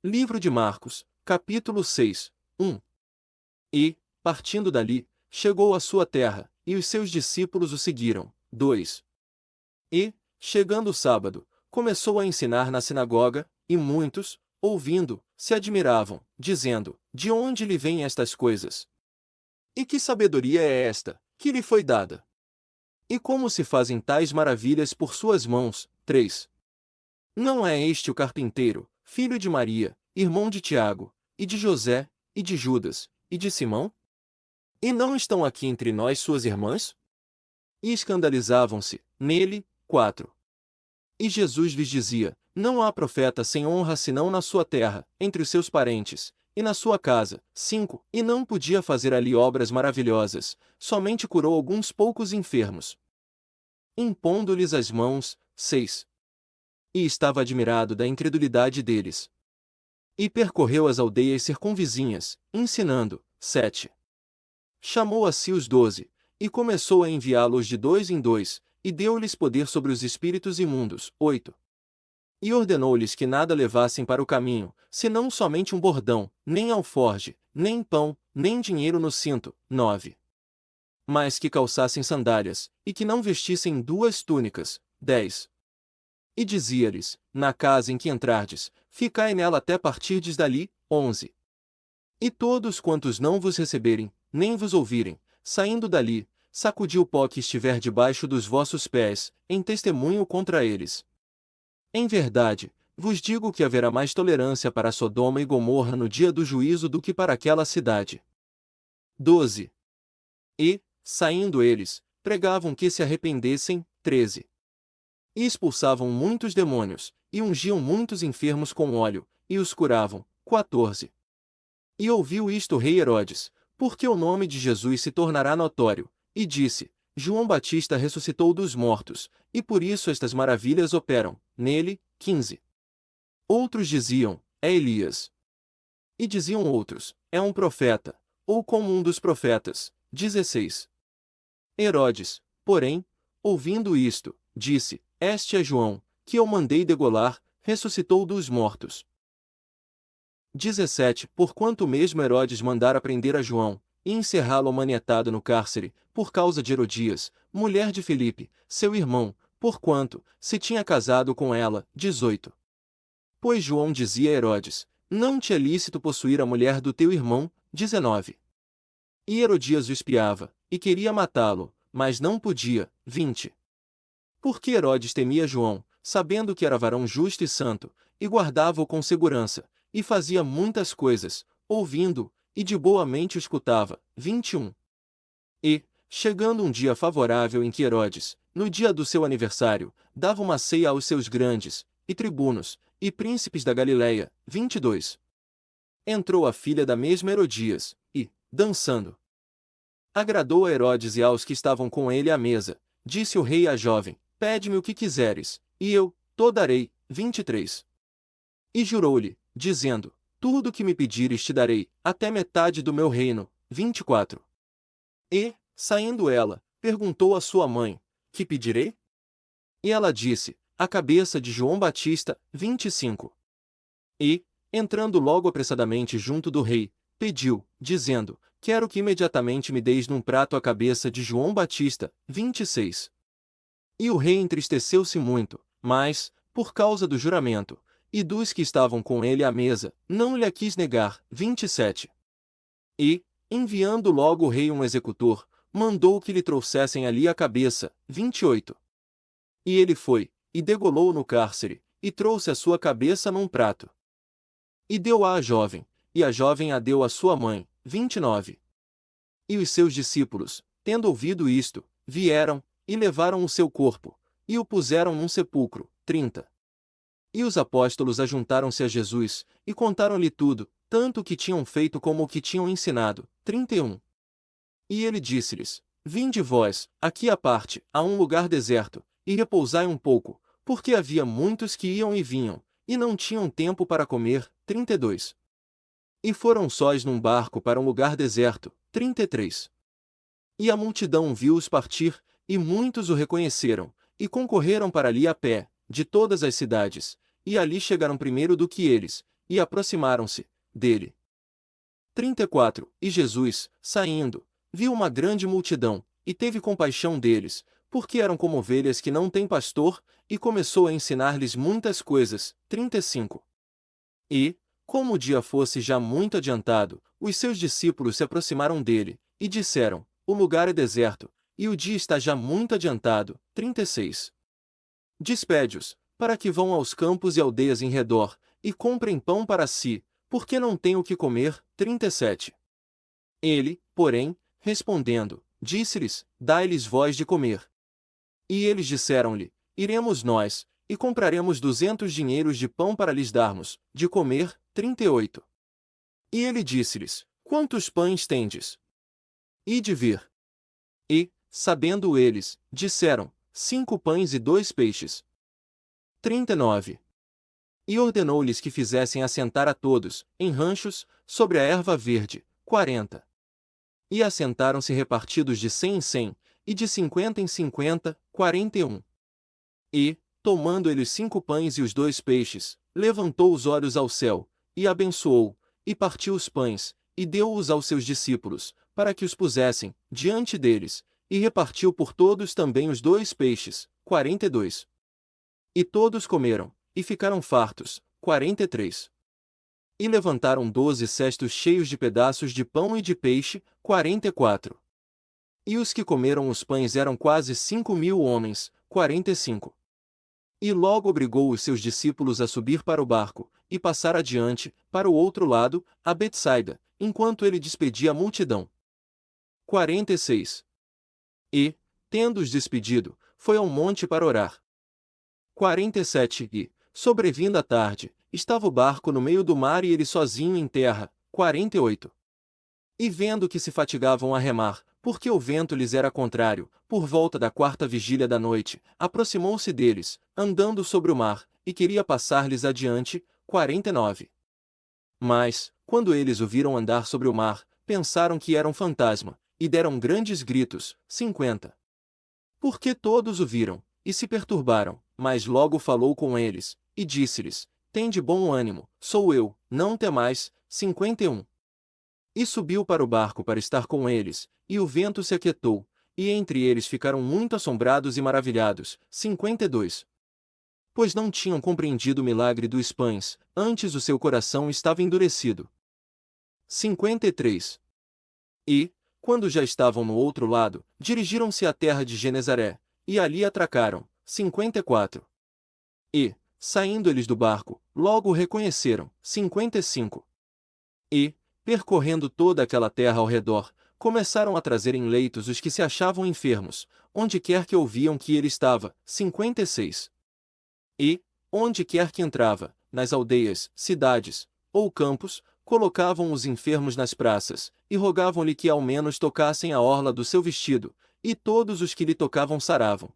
Livro de Marcos, capítulo 6, 1. E, partindo dali, chegou à sua terra, e os seus discípulos o seguiram. 2. E, chegando o sábado, começou a ensinar na sinagoga, e muitos, ouvindo, se admiravam, dizendo: De onde lhe vêm estas coisas? E que sabedoria é esta, que lhe foi dada? E como se fazem tais maravilhas por suas mãos? 3. Não é este o carpinteiro, filho de Maria, irmão de Tiago, e de José, e de Judas, e de Simão? E não estão aqui entre nós suas irmãs? E escandalizavam-se, nele. 4. E Jesus lhes dizia: Não há profeta sem honra senão na sua terra, entre os seus parentes, e na sua casa. 5. E não podia fazer ali obras maravilhosas, somente curou alguns poucos enfermos, impondo-lhes as mãos. 6. E estava admirado da incredulidade deles. E percorreu as aldeias circunvizinhas, ensinando. 7. Chamou a si os 12, e começou a enviá-los de dois em dois, e deu-lhes poder sobre os espíritos imundos. 8. E ordenou-lhes que nada levassem para o caminho, senão somente um bordão, nem alforge, nem pão, nem dinheiro no cinto. 9. Mas que calçassem sandálias, e que não vestissem duas túnicas. 10. E dizia-lhes: Na casa em que entrardes, ficai nela até partirdes dali. 11. E todos quantos não vos receberem, nem vos ouvirem, saindo dali, sacudi o pó que estiver debaixo dos vossos pés, em testemunho contra eles. Em verdade, vos digo que haverá mais tolerância para Sodoma e Gomorra no dia do juízo do que para aquela cidade. 12. E, saindo eles, pregavam que se arrependessem. 13. E expulsavam muitos demônios, e ungiam muitos enfermos com óleo, e os curavam. 14. E ouviu isto o rei Herodes, porque o nome de Jesus se tornará notório, e disse: João Batista ressuscitou dos mortos, e por isso estas maravilhas operam nele. 15. Outros diziam: É Elias. E diziam outros: É um profeta, ou como um dos profetas. 16. Herodes, porém, ouvindo isto, disse: Este é João, que eu mandei degolar, ressuscitou dos mortos. 17. Porquanto mesmo Herodes mandara prender a João, e encerrá-lo manietado no cárcere, por causa de Herodias, mulher de Filipe, seu irmão, porquanto se tinha casado com ela. 18. Pois João dizia a Herodes: Não te é lícito possuir a mulher do teu irmão. 19. E Herodias o espiava, e queria matá-lo, mas não podia. 20. Porque Herodes temia João, sabendo que era varão justo e santo, e guardava-o com segurança, e fazia muitas coisas, ouvindo, e de boa mente o escutava. 21. E, chegando um dia favorável em que Herodes, no dia do seu aniversário, dava uma ceia aos seus grandes, e tribunos, e príncipes da Galileia. 22. Entrou a filha da mesma Herodias, e, dançando, agradou a Herodes e aos que estavam com ele à mesa. Disse o rei à jovem: Pede-me o que quiseres, e eu te darei. 23. E jurou-lhe, dizendo: Tudo o que me pedires te darei, até metade do meu reino. 24. E, saindo ela, perguntou à sua mãe: Que pedirei? E ela disse: A cabeça de João Batista. 25. E, entrando logo apressadamente junto do rei, pediu, dizendo: Quero que imediatamente me deis num prato a cabeça de João Batista. 26. E o rei entristeceu-se muito, mas, por causa do juramento, e dos que estavam com ele à mesa, não lhe a quis negar. 27. E, enviando logo o rei um executor, mandou que lhe trouxessem ali a cabeça. 28. E ele foi, e degolou no cárcere, e trouxe a sua cabeça num prato. E deu-a à jovem, e a jovem a deu à sua mãe. 29. E os seus discípulos, tendo ouvido isto, vieram, e levaram o seu corpo, e o puseram num sepulcro. 30. E os apóstolos ajuntaram-se a Jesus, e contaram-lhe tudo, tanto o que tinham feito como o que tinham ensinado. 31. E ele disse-lhes: Vinde vós, aqui à parte, a um lugar deserto, e repousai um pouco, porque havia muitos que iam e vinham, e não tinham tempo para comer. 32. E foram sós num barco para um lugar deserto. 33. E a multidão viu-os partir, e muitos o reconheceram, e concorreram para ali a pé, de todas as cidades, e ali chegaram primeiro do que eles, e aproximaram-se dele. 34. E Jesus, saindo, viu uma grande multidão, e teve compaixão deles, porque eram como ovelhas que não têm pastor, e começou a ensinar-lhes muitas coisas. 35. E, como o dia fosse já muito adiantado, os seus discípulos se aproximaram dele, e disseram: O lugar é deserto, e o dia está já muito adiantado. 36. Despede-os, para que vão aos campos e aldeias em redor, e comprem pão para si, porque não têm o que comer. 37. Ele, porém, respondendo, disse-lhes: Dai-lhes vós de comer. E eles disseram-lhe: Iremos nós, e compraremos 200 dinheiros de pão para lhes darmos, de comer. 38. E ele disse-lhes: Quantos pães tendes? Ide ver. E, sabendo eles, disseram: 5 pães e 2 peixes. 39. E ordenou-lhes que fizessem assentar a todos, em ranchos, sobre a erva verde. 40. E assentaram-se repartidos de 100 em 100, e de 50 em 50. 41. E, tomando ele os 5 pães e os 2 peixes, levantou os olhos ao céu, e abençoou, e partiu os pães, e deu-os aos seus discípulos, para que os pusessem diante deles, e repartiu por todos também os 2 peixes. 42. E todos comeram, e ficaram fartos. 43. E levantaram 12 cestos cheios de pedaços de pão e de peixe. 44. E os que comeram os pães eram quase 5.000 homens. 45. E logo obrigou os seus discípulos a subir para o barco, e passar adiante, para o outro lado, a Betsaida, enquanto ele despedia a multidão. 46. E, tendo-os despedido, foi ao monte para orar. 47. E, sobrevindo a tarde, estava o barco no meio do mar e ele sozinho em terra. 48. E vendo que se fatigavam a remar, porque o vento lhes era contrário, por volta da 4ª vigília da noite, aproximou-se deles, andando sobre o mar, e queria passar-lhes adiante. 49. Mas, quando eles o viram andar sobre o mar, pensaram que era um fantasma, e deram grandes gritos. 50. Porque todos o viram, e se perturbaram, mas logo falou com eles, e disse-lhes: Tende bom ânimo, sou eu, não temais. 51. E subiu para o barco para estar com eles, e o vento se aquietou, e entre eles ficaram muito assombrados e maravilhados. 52. Pois não tinham compreendido o milagre dos pães, antes o seu coração estava endurecido. 53. E, quando já estavam no outro lado, dirigiram-se à terra de Genezaré, e ali atracaram. 54. E, saindo eles do barco, logo o reconheceram. 55. E, percorrendo toda aquela terra ao redor, começaram a trazer em leitos os que se achavam enfermos, onde quer que ouviam que ele estava. 56. E, onde quer que entrava, nas aldeias, cidades, ou campos, colocavam os enfermos nas praças, e rogavam-lhe que ao menos tocassem a orla do seu vestido, e todos os que lhe tocavam saravam.